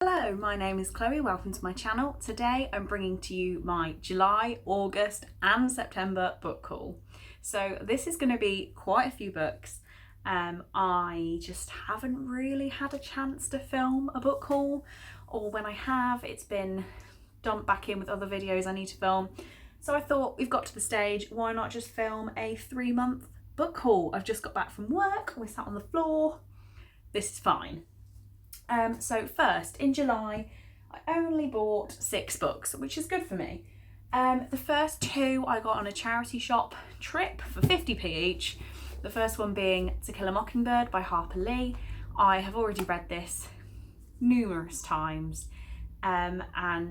Hello, my name is Chloe, welcome to my channel. Today I'm bringing to you my July, August and September book haul. So this is going to be quite a few books. I just haven't really had a chance to film a book haul, or when I have, it's been dumped back in with other videos I need to film. So I thought we've got to the stage, why not just film a 3-month book haul? I've just got back from work, we're sat on the floor, this is fine. So first, in July, I only bought 6 books, which is good for me. The first 2 I got on a charity shop trip for 50p each. The first one being Tequila Mockingbird by Harper Lee. I have already read this numerous times and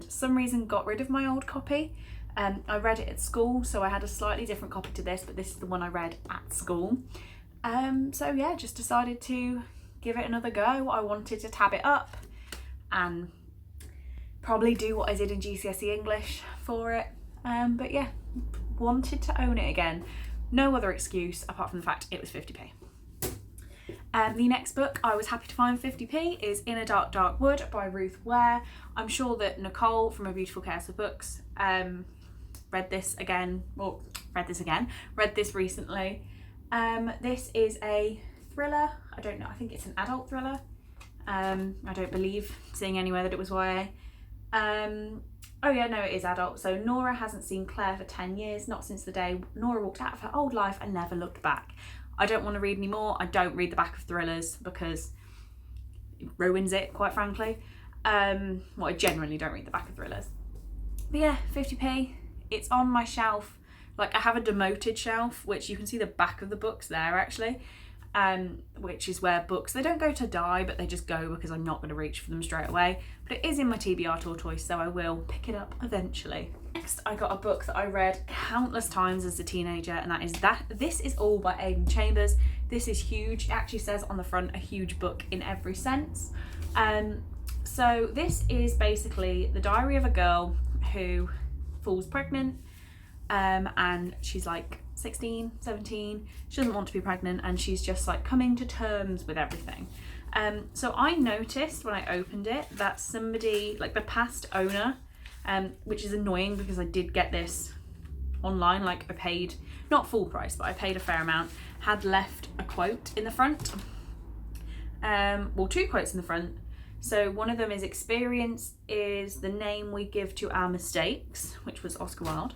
some reason got rid of my old copy. I read it at school, so I had a slightly different copy to this, but this is the one I read at school. So yeah, just decided to give it another go. I wanted to tab it up and probably do what I did in GCSE English for it. But yeah, wanted to own it again. No other excuse apart from the fact it was 50p. The next book I was happy to find 50p is In a Dark, Dark Wood by Ruth Ware. I'm sure that Nicole from A Beautiful Chaos of Books read this recently. This is a thriller. I don't know, I think it's an adult thriller. I don't believe seeing anywhere that it was YA. Oh yeah, no, it is adult. So Nora hasn't seen Claire for 10 years, not since the day Nora walked out of her old life and never looked back. I don't want to read anymore. I don't read the back of thrillers because it ruins it, quite frankly. Well, I generally don't read the back of thrillers. But yeah, 50p. It's on my shelf. Like, I have a demoted shelf, which you can see the back of the books there actually. Which is where books, they don't go to die, but they just go because I'm not going to reach for them straight away. But it is in my TBR tortoise, so I will pick it up eventually. Next, I got a book that I read countless times as a teenager, and This Is All by Aidan Chambers. This is huge. It actually says on the front, a huge book in every sense. So this is basically the diary of a girl who falls pregnant, and she's like 16, 17, she doesn't want to be pregnant, and she's just like coming to terms with everything. So I noticed when I opened it that somebody, like the past owner, which is annoying because I did get this online, like I paid, not full price, but I paid a fair amount, had left a quote in the front. Well, 2 quotes in the front. So one of them is, "Experience is the name we give to our mistakes," which was Oscar Wilde.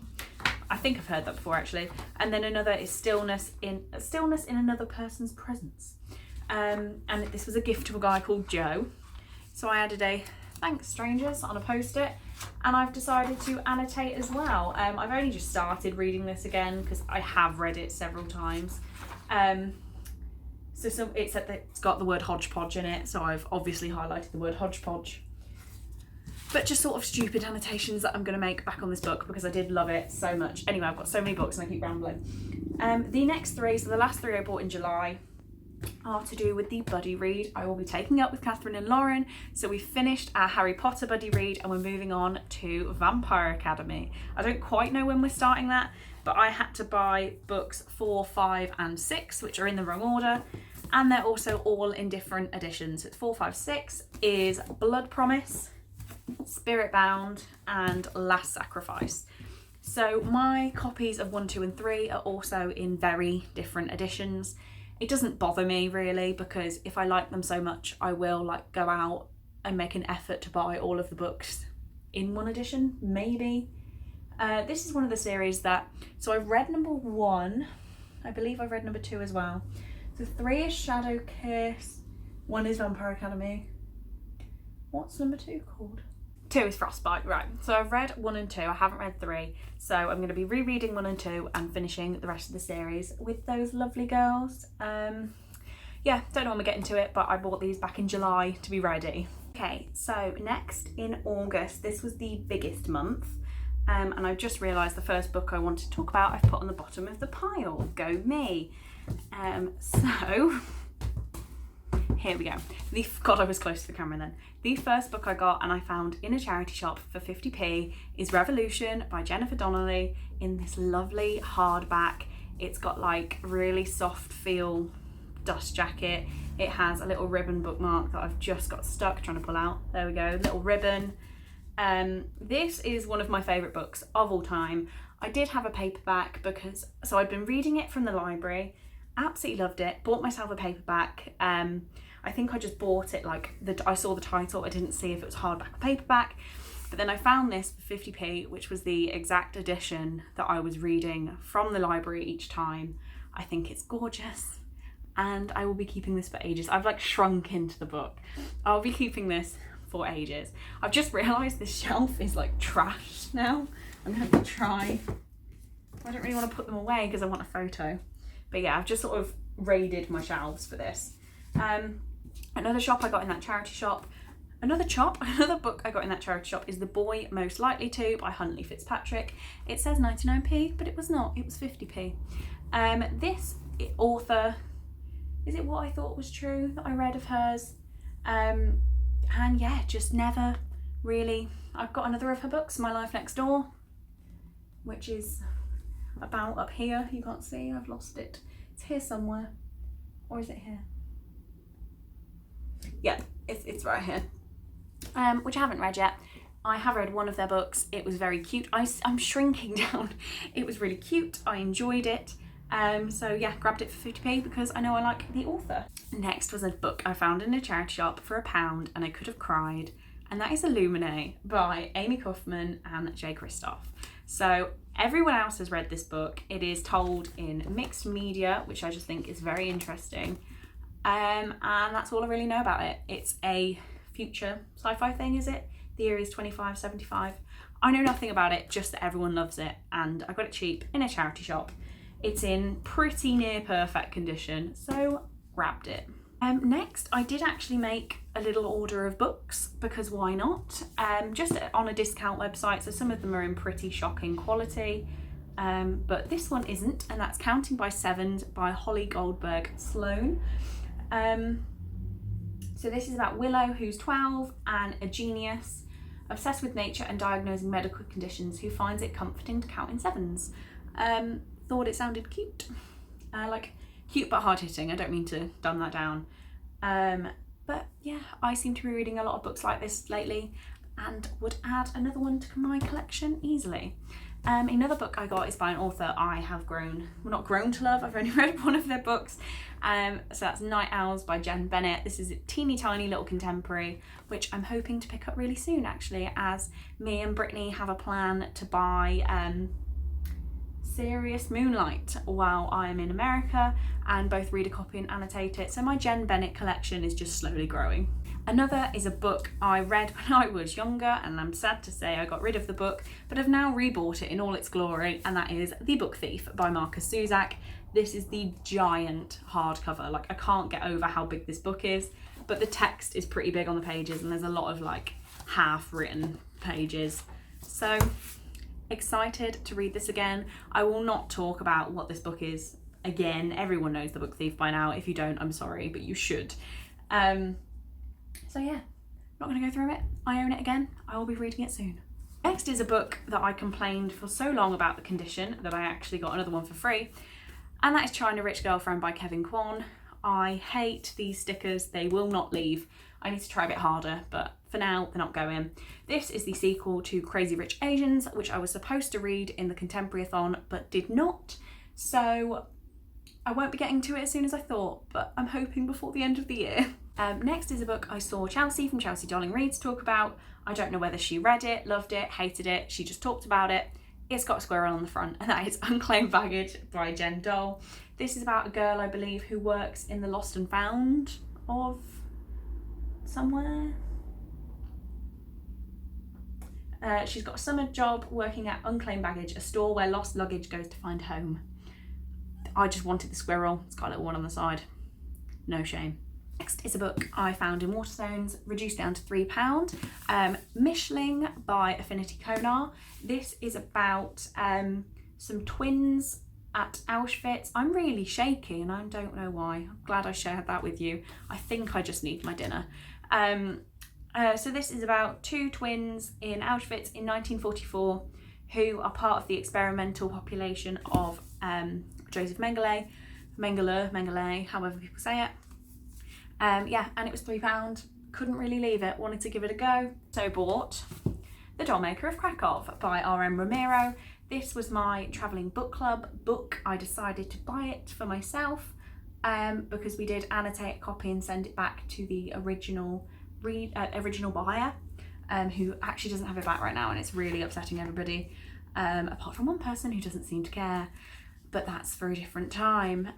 I think I've heard that before actually. And then another is stillness in another person's presence. And this was a gift to a guy called Joe. So I added a "Thanks strangers" on a post-it, and I've decided to annotate as well. I've only just started reading this again because I have read it several times. It's got the word hodgepodge in it, so I've obviously highlighted the word hodgepodge. But just sort of stupid annotations that I'm going to make back on this book because I did love it so much. Anyway, I've got so many books and I keep rambling. The next 3, so the last 3 I bought in July, are to do with the buddy read I will be taking up with Catherine and Lauren. So we finished our Harry Potter buddy read and we're moving on to Vampire Academy. I don't quite know when we're starting that, but I had to buy books 4, 5 and 6, which are in the wrong order. And they're also all in different editions. So it's 4, 5, 6 is Blood Promise, Spirit Bound and Last Sacrifice. So my copies of 1, 2 and 3 are also in very different editions. It doesn't bother me really, because if I like them so much I will like go out and make an effort to buy all of the books in one edition, maybe. This is one of the series that, so I've read number 1, I believe I've read number 2 as well. So 3 is Shadow Kiss, 1 is Vampire Academy. What's number 2 called? 2 is Frostbite, right. So I've read 1 and 2, I haven't read 3. So I'm going to be rereading 1 and 2 and finishing the rest of the series with those lovely girls. Yeah, don't know when we're getting to it, but I bought these back in July to be ready. Okay, so next in August, this was the biggest month. And I've just realised the first book I wanted to talk about I've put on the bottom of the pile. Go me. So here we go. God, I was close to the camera then. The first book I got and I found in a charity shop for 50p is Revolution by Jennifer Donnelly in this lovely hardback. It's got like really soft feel dust jacket. It has a little ribbon bookmark that I've just got stuck trying to pull out. There we go, little ribbon. This is one of my favourite books of all time. I did have a paperback so I'd been reading it from the library, absolutely loved it, bought myself a paperback. I think I just bought it I saw the title, I didn't see if it was hardback or paperback, but then I found this for 50p, which was the exact edition that I was reading from the library each time. I think it's gorgeous, and I will be keeping this for ages. I've shrunk into the book. I'll be keeping this for ages. I've just realised this shelf is trashed now. I'm going to have to try. I don't really want to put them away because I want a photo. But yeah, I've just sort of raided my shelves for this. Another shop I got in that charity shop. Another book I got in that charity shop is The Boy Most Likely To by Huntley Fitzpatrick. It says 99p, but it was not. It was 50p. This author, is it What I Thought Was True that I read of hers? And yeah, just never really. I've got another of her books, My Life Next Door, which is about up here. You can't see, I've lost it. It's here somewhere. Or is it here? Yeah, it's right here. Which I haven't read yet. I have read one of their books. It was very cute. I'm shrinking down. It was really cute. I enjoyed it. So yeah, grabbed it for 50p because I know I like the author. Next was a book I found in a charity shop for £1 and I could have cried. And that is Illuminae by Amie Kaufman and Kristoff. So everyone else has read this book. It is told in mixed media, which I just think is very interesting. And that's all I really know about it. It's a future sci-fi thing, is it? The year is 2575. I know nothing about it, just that everyone loves it, and I got it cheap in a charity shop. It's in pretty near perfect condition, so grabbed it. Next, I did actually make a little order of books, because why not? Just on a discount website, so some of them are in pretty shocking quality, but this one isn't, and that's Counting by Sevens by Holly Goldberg Sloan. So this is about Willow, who's 12 and a genius, obsessed with nature and diagnosing medical conditions, who finds it comforting to count in sevens. Thought it sounded cute. Cute but hard-hitting. I don't mean to dumb that down. But yeah, I seem to be reading a lot of books like this lately and would add another one to my collection easily. Another book I got is by an author I have not grown to love, I've only read one of their books. So that's Night Owls by Jen Bennett. This is a teeny tiny little contemporary, which I'm hoping to pick up really soon actually, as me and Brittany have a plan to buy Serious Moonlight while I'm in America, and both read a copy and annotate it. So my Jen Bennett collection is just slowly growing. Another is a book I read when I was younger, and I'm sad to say I got rid of the book, but have now rebought it in all its glory, and that is The Book Thief by Marcus Zusak. This is the giant hardcover. I can't get over how big this book is, but the text is pretty big on the pages, and there's a lot of half-written pages. So excited to read this again. I will not talk about what this book is again. Everyone knows The Book Thief by now. If you don't, I'm sorry, but you should. So yeah, not going to go through it. I own it again. I will be reading it soon. Next is a book that I complained for so long about the condition that I actually got another one for free, and that is China Rich Girlfriend by Kevin Kwan. I hate these stickers. They will not leave. I need to try a bit harder, but for now, they're not going. This is the sequel to Crazy Rich Asians, which I was supposed to read in the Contemporary-a-thon, but did not. So I won't be getting to it as soon as I thought, but I'm hoping before the end of the year. Next is a book I saw Chelsea from Chelsea Darling Reads talk about. I don't know whether she read it, loved it, hated it. She just talked about it. It's got a squirrel on the front, and that is Unclaimed Baggage by Jen Dole. This is about a girl, I believe, who works in the lost and found of somewhere. She's got a summer job working at Unclaimed Baggage, a store where lost luggage goes to find home. I just wanted the squirrel. It's got a little one on the side. No shame. Next is a book I found in Waterstones, reduced down to £3. Mishling by Affinity Konar. This is about some twins at Auschwitz. I'm really shaky and I don't know why. I'm glad I shared that with you. I think I just need my dinner. So this is about two twins in Auschwitz in 1944 who are part of the experimental population of Joseph Mengele. Mengele, however people say it. Yeah, and it was £3. Couldn't really leave it, wanted to give it a go. So bought The Dollmaker of Krakov by R.M. Romero. This was my travelling book club book. I decided to buy it for myself because we did annotate a copy and send it back to the original buyer, who actually doesn't have it back right now, and it's really upsetting everybody, apart from one person who doesn't seem to care, but that's for a different time.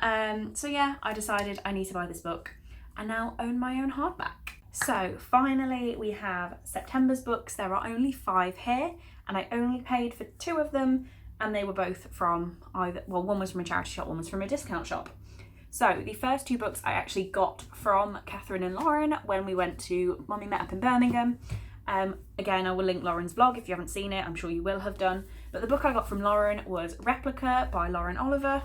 So yeah, I decided I need to buy this book and now own my own hardback. So finally we have September's books. There are only 5 here, and I only paid for 2 of them, and they were both from one was from a charity shop, one was from a discount shop. So the first 2 books I actually got from Catherine and Lauren when we went to, when we met up in Birmingham. Again, I will link Lauren's blog if you haven't seen it. I'm sure you will have done. But the book I got from Lauren was Replica by Lauren Oliver.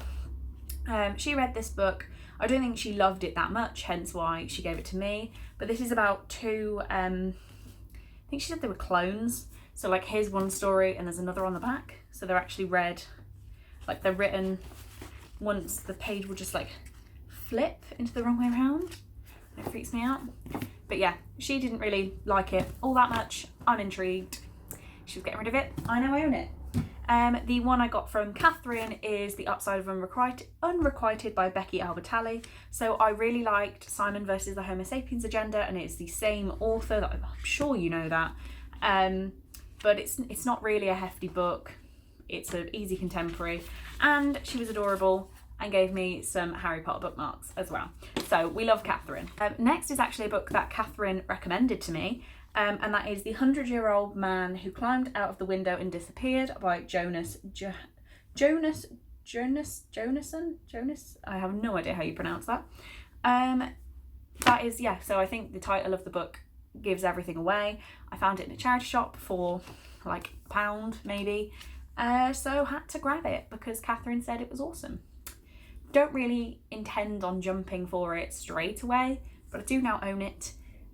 She read this book. I don't think she loved it that much, hence why she gave it to me. But this is about 2, I think she said they were clones. So like here's one story and there's another on the back. So they're actually read, like they're written once the page will just like flip into the wrong way around. It freaks me out. But yeah, she didn't really like it all that much. I'm intrigued. She was getting rid of it. I now own it. The one I got from Catherine is The Upside of Unrequited by Becky Albertalli. So I really liked Simon versus the Homo sapiens agenda, and it's the same author. I'm sure you know that. But it's not really a hefty book. It's an easy contemporary, and she was adorable and gave me some Harry Potter bookmarks as well. So we love Catherine. Next is actually a book that Catherine recommended to me, and that is The 100-Year-Old Man Who Climbed Out of the Window and Disappeared by Jonas. I have no idea how you pronounce that. That is, yeah, so I think the title of the book gives everything away. I found it in a charity shop for like £1 maybe, so had to grab it because Catherine said it was awesome. Don't really intend on jumping for it straight away, but I do now own it,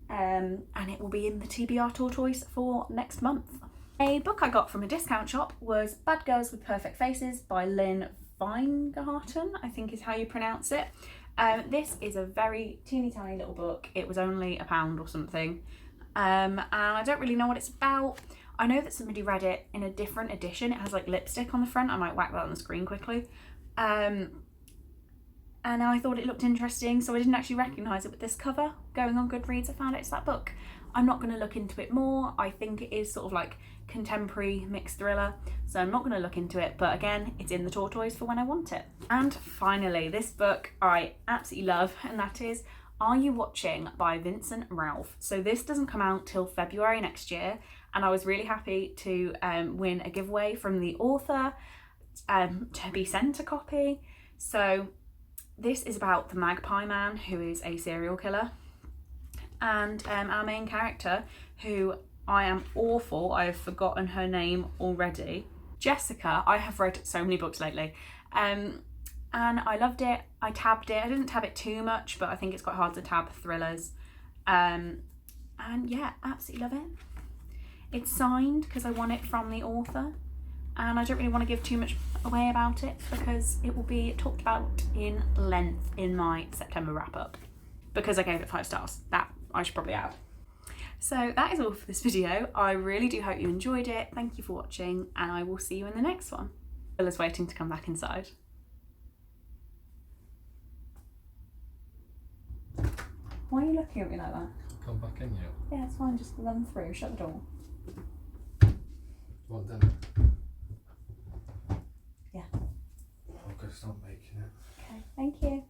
and it will be in the TBR tortoise for next month. A book I got from a discount shop was Bad Girls with Perfect Faces by Lynn Weingarten, I think is how you pronounce it. This is a very teeny tiny little book. It was only £1 or something, and I don't really know what it's about. I know that somebody read it in a different edition. It has like lipstick on the front. I might whack that on the screen quickly. And I thought it looked interesting, so I didn't actually recognise it with this cover. Going on Goodreads, I found it's that book. I'm not going to look into it more. I think it is sort of like contemporary mixed thriller, so I'm not going to look into it, but again, it's in the tortoise for when I want it. And finally, this book I absolutely love, and that is Are You Watching by Vincent Ralph. So this doesn't come out till February next year, and I was really happy to win a giveaway from the author to be sent a copy. So this is about the Magpie Man, who is a serial killer, and our main character, who I am awful, I have forgotten her name already, Jessica. I have read so many books lately, and I loved it. I tabbed it. I didn't tab it too much, but I think it's quite hard to tab thrillers, and yeah, absolutely love it. It's signed because I won it from the author, and I don't really want to give too much away about it because it will be talked about in length in my September wrap up, because I gave it 5 stars. That I should probably add. So that is all for this video. I really do hope you enjoyed it. Thank you for watching, and I will see you in the next one. Bella's waiting to come back inside. Why are you looking at me like that? Come back in yet? Yeah, it's fine. Just run through. Shut the door. Want dinner? Yeah. I'm gonna start making it. Okay, thank you.